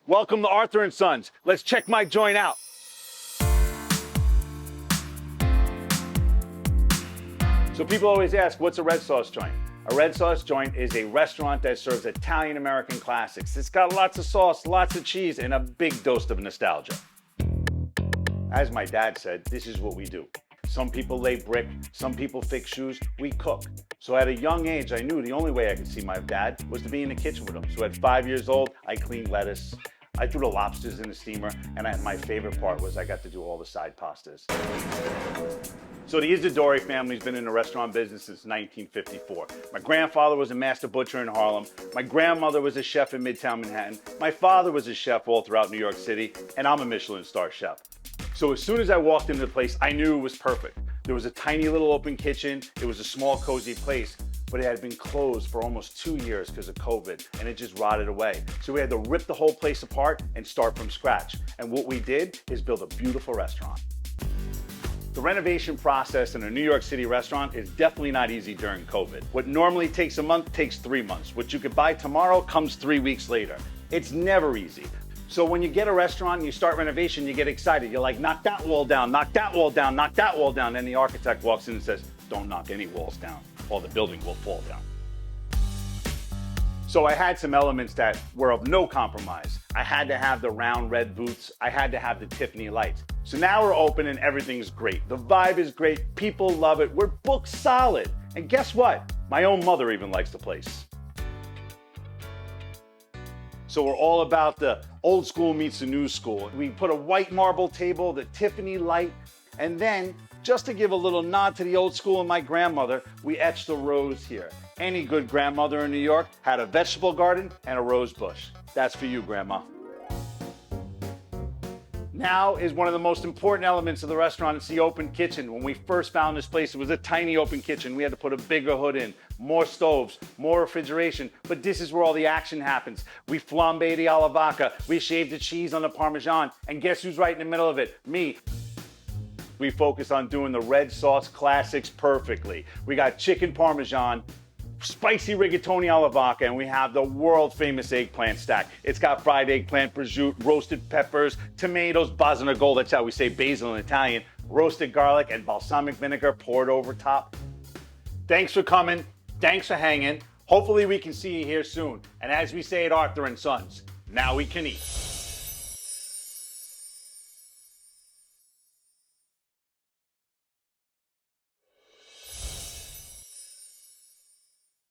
Welcome to Arthur & Sons. Let's check my joint out. So people always ask, what's a red sauce joint? A red sauce joint is a restaurant that serves Italian-American classics. It's got lots of sauce, lots of cheese, and a big dose of nostalgia. As my dad said, this is what we do. Some people lay brick, some people fix shoes, we cook. So at a young age, I knew the only way I could see my dad was to be in the kitchen with him. So at 5 years old, I cleaned lettuce, I threw the lobsters in the steamer, and my favorite part was I got to do all the side pastas. So the Isidori family's been in the restaurant business since 1954. My grandfather was a master butcher in Harlem. My grandmother was a chef in Midtown Manhattan. My father was a chef all throughout New York City, and I'm a Michelin star chef. So as soon as I walked into the place, I knew it was perfect. There was a tiny little open kitchen. It was a small, cozy place, but it had been closed for almost 2 years because of COVID, and it just rotted away. So we had to rip the whole place apart and start from scratch. And what we did is build a beautiful restaurant. The renovation process in a New York City restaurant is definitely not easy during COVID. What normally takes a month takes 3 months. What you could buy tomorrow comes 3 weeks later. It's never easy. So when you get a restaurant and you start renovation, you get excited. You're like, knock that wall down, knock that wall down, knock that wall down. Then the architect walks in and says, don't knock any walls down, or the building will fall down. So I had some elements that were of no compromise. I had to have the round red booths. I had to have the Tiffany lights. So now we're open and everything's great. The vibe is great. People love it. We're booked solid. And guess what? My own mother even likes the place. So we're all about the old school meets the new school. We put a white marble table, the Tiffany light, and then just to give a little nod to the old school and my grandmother, we etched the rose here. Any good grandmother in New York had a vegetable garden and a rose bush. That's for you, Grandma. Now is one of the most important elements of the restaurant. It's the open kitchen. When we first found this place, it was a tiny open kitchen. We had to put a bigger hood in, more stoves, more refrigeration, but this is where all the action happens. We flambe the alla vodka, we shave the cheese on the Parmesan, and guess who's right in the middle of it? Me. We focus on doing the red sauce classics perfectly. We got chicken Parmesan, spicy rigatoni alla vodka, and we have the world famous eggplant stack. It's got fried eggplant, prosciutto, roasted peppers, tomatoes, basil, that's how we say basil in Italian, roasted garlic, and balsamic vinegar poured over top. Thanks for coming. Thanks for hanging. Hopefully we can see you here soon. And as we say at Arthur & Sons, now we can eat.